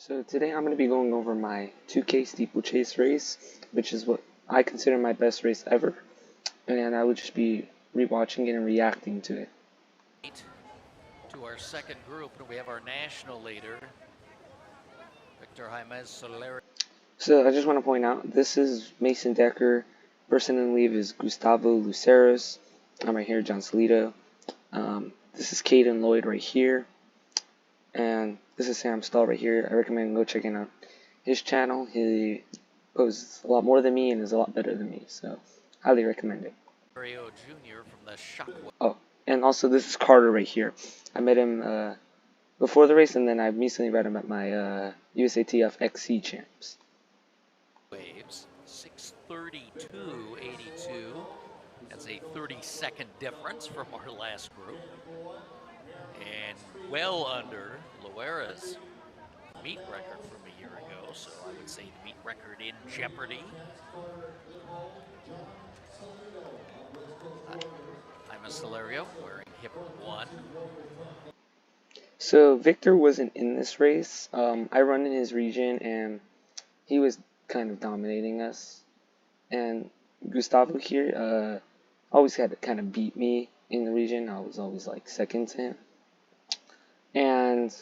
So today I'm going to be going over my 2K steeplechase race, which is what I consider my best race ever, and I would just be rewatching it and reacting to it. To our second group, and we have our national leader, Victor Jaimez Soler. So I just want to point out, this is Mason Decker. Person in leave is Gustavo Luceros. I'm right here, John Salito. This is Caden Lloyd right here. And this is Sam Stahl right here. I recommend go checking out his channel. He goes a lot more than me and is a lot better than me, so highly recommend it. Jr. from the Shockwave. Oh, and also this is Carter right here. I met him before the race, and then I recently read him at my USATF XC champs. Waves 6:32.82. That's a 30-second difference from our last group, and well under Loera's meet record from a year ago. So I would say the meet record in jeopardy. I'm a Solerio wearing hip 1. So Victor wasn't in this race. I run in his region, and he was kind of dominating us. And Gustavo here always had to kind of beat me in the region. I was always like second to him. And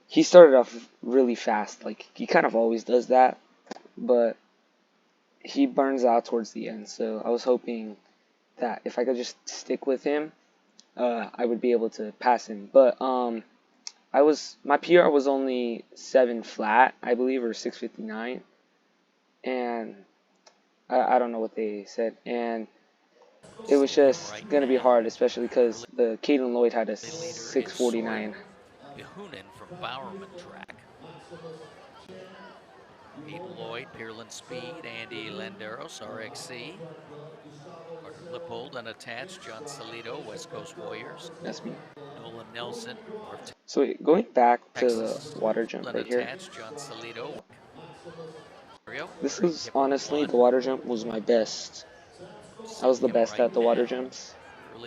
he started off really fast. Like, he kind of always does that. But he burns out towards the end. So I was hoping that if I could just stick with him, I would be able to pass him. But my PR was only 7 flat, I believe, or 6:59, and I don't know what they said, and it was just gonna be hard, especially because the Caden Lloyd had a 6:49. Yehunin from Bowerman Track. Pete Lloyd, Pearland Speed, Andy Landeros, RXC. Lippold unattached, John Salito, West Coast Warriors. That's me. Nolan Nelson, North So going back to Texas. the water jump right here. Unattached, John Salito. This was honestly, the water jump was my best. I was the best at the water jumps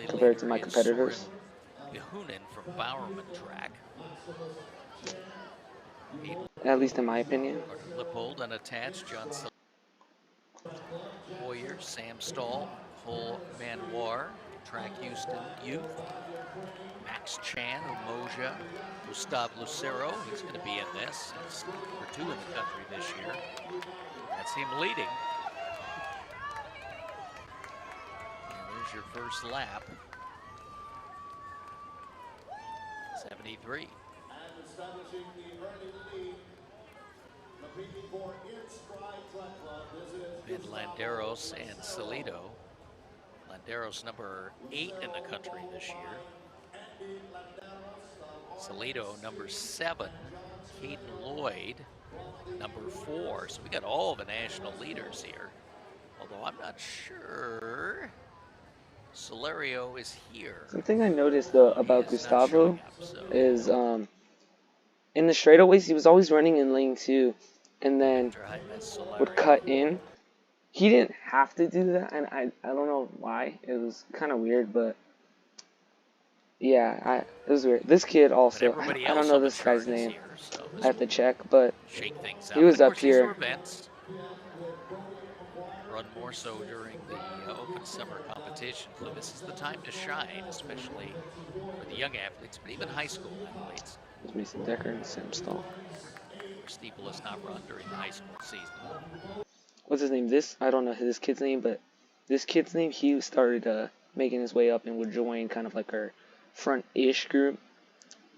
compared to my competitors. Yehunin from Bowerman Track. At least in my opinion. Lippold unattached, John Salito. Warrior, Sam Stahl, Cole Manoir, Track Houston Youth. Max Chan, Umoja, Gustavo Lucero, he's going to be in this. He's number 2 in the country this year. That's him leading. And there's your first lap. 73. And establishing the early lead, competing for its Stride Track Club. And Landeros and Salito. Landeros number 8 in the country this year. Salito number 7. Caden Lloyd number 4. So we got all the national leaders here. Although I'm not sure Solerio is here. Something I noticed though about Gustavo is in the straightaways he was always running in lane 2 and then would cut in. He didn't have to do that, and I don't know why. It was kind of weird, but yeah, it was weird. This kid also, I don't know this guy's name. Here, so I have to check, but he was up here. Run more so during the open summer competition, so this is the time to shine, especially for the young athletes, but even high school athletes. It's Mason Decker and Sam Stahl. Steeple is not run during the high school season. What's his name? I don't know this kid's name, but this kid's name, he started making his way up and would join kind of like our front-ish group.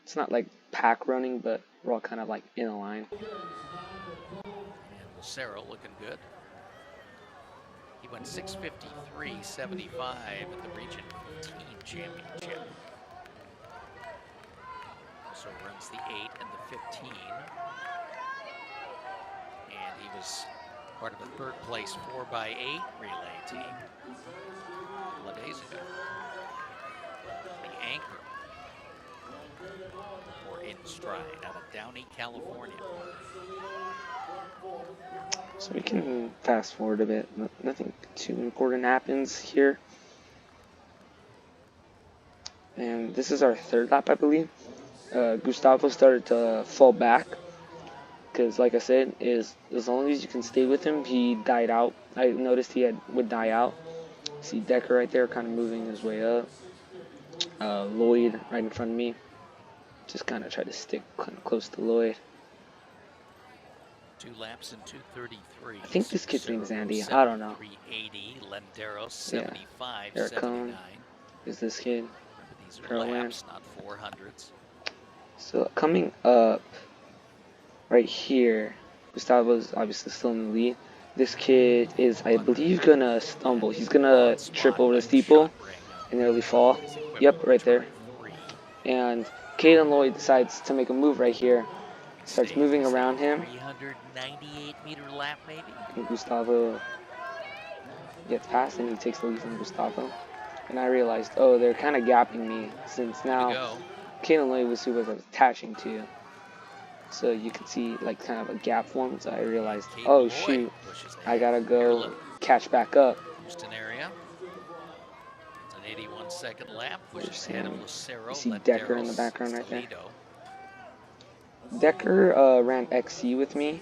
It's not like pack running, but we're all kind of like in a line. And Lucero looking good. He went 6:53.75 at the Region 15 Championship. Also runs the 8 and the 15. And he was part of a third place 4x8 relay team a couple of days ago. The anchor for In Stride out of Downey, California. So we can fast forward a bit. Nothing too important happens here. And this is our third lap, I believe. Gustavo started to fall back because, like I said, is as long as you can stay with him, he died out. I noticed would die out. See Decker right there, kind of moving his way up. Lloyd right in front of me. Just kind of try to stick kind of close to Lloyd. 2 laps in 2:33. I think this kid's name is Lucero, Andy. I don't know. 73.80. Lenderos, Yeah. 75.79. Eric Cohn is this kid. Remember, these are Carolyn. laps, not 400s. So coming up right here, Gustavo's obviously still in the lead. This kid is, I believe, gonna stumble. He's gonna trip over the steeple and nearly fall. Yep, right there. And Caden Lloyd decides to make a move right here. Starts moving around him. 398-meter lap, maybe. And Gustavo gets past and he takes the lead from Gustavo. And I realized, oh, they're kind of gapping me since now Caden Lloyd was who was attaching to. So you could see like kind of a gap form. So I realized, oh shoot, I gotta go catch back up. Houston area. It's an 81-second lap, pushes ahead of Lucero. You see Decker in the background right there. Toledo. Decker ran XC with me.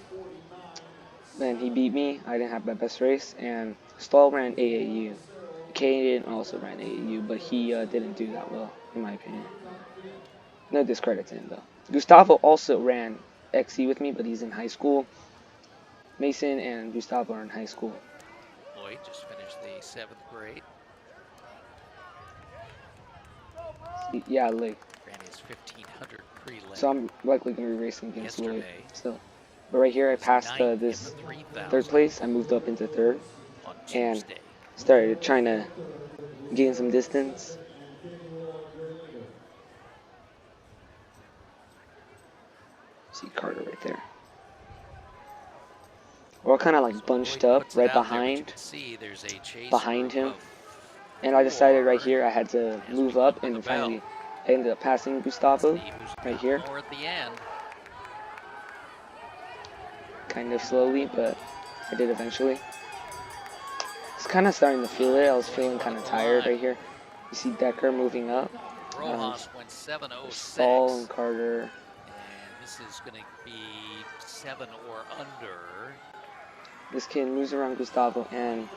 Then he beat me. I didn't have my best race. And Stahl ran AAU. Caden also ran AAU, but he didn't do that well, in my opinion. No discredit to him, though. Gustavo also ran XC with me, but he's in high school. Mason and Gustavo are in high school. Lloyd just finished the 7th grade. Yeah, like. Ran his 1500 pre-leg. So I'm likely going to be racing against Lloyd still. But right here, I passed this 3rd place. I moved up into 3rd. And started trying to gain some distance. See Carter right there. We're all kind of like bunched up right behind him. And I decided right here I had to move up, and finally I ended up passing Gustavo right here. Kind of slowly, but I did eventually. It's kind of starting to feel it. I was feeling kind of tired right here. You see Decker moving up. Rojas went 7:06. Stahl and Carter. And this is going to be 7 or under. This kid moves around Gustavo and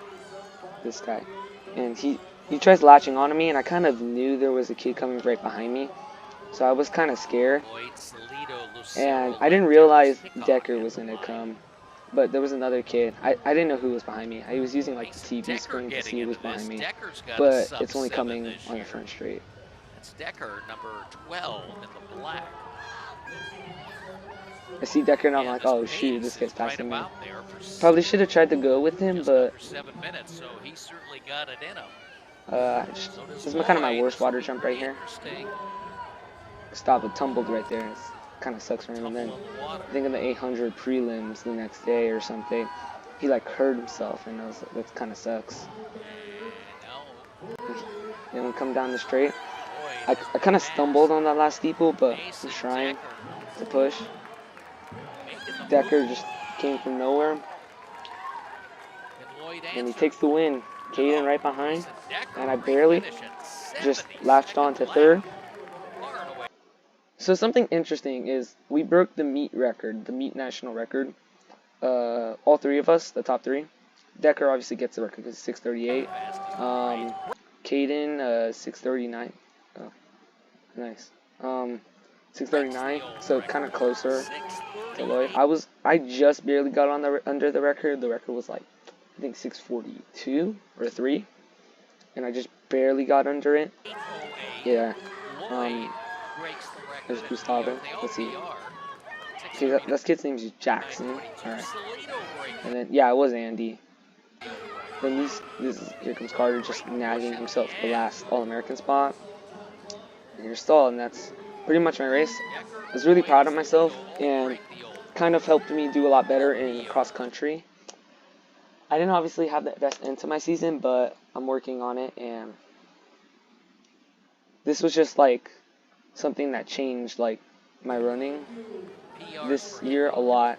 this guy. And he tries latching onto me, and I kind of knew there was a kid coming right behind me. So I was kind of scared. And I didn't realize Decker was going to come. But there was another kid. I didn't know who was behind me. I was using like the TV screen to see who was behind me. But it's only coming on the front straight. That's Decker, number 12 in the black. I see Decker and I'm like, oh shoot, this guy's passing me. Probably should have tried to go with him, but this is kind of my worst water jump right here. Gustavo tumbled right there. It's kind of sucks for him. And then I think in the 800 prelims the next day or something, he like hurt himself, and that kind of sucks. And we come down the straight. I kind of stumbled on that last steeple, but I'm trying to push. Decker just came from nowhere, and he takes the win. Caden right behind, and I barely just latched on to 3rd. So something interesting is we broke the meet record, the meet national record. All 3 of us, the top 3. Decker obviously gets the record because it's 6:38. Caden 6:39. Oh, nice. 6:39, so kind of closer to Lloyd. I just barely got on under the record. The record was like I think 6:42 or 3, and I just barely got under it. Yeah. There's Gustavo. Let's see. Okay, that kid's name is Jackson. Alright. And then yeah, it was Andy. Then here comes Carter just nagging himself the last All-American spot. And here's Stahl, and that's pretty much my race. I was really proud of myself, and kind of helped me do a lot better in cross country. I didn't obviously have the best end to my season, but I'm working on it, and this was just like something that changed like my running this year a lot.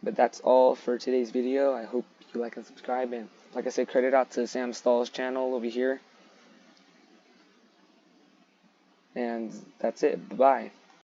But that's all for today's video. I hope you like and subscribe, and like I said, credit out to Sam Stahl's channel over here. And that's it. Bye-bye.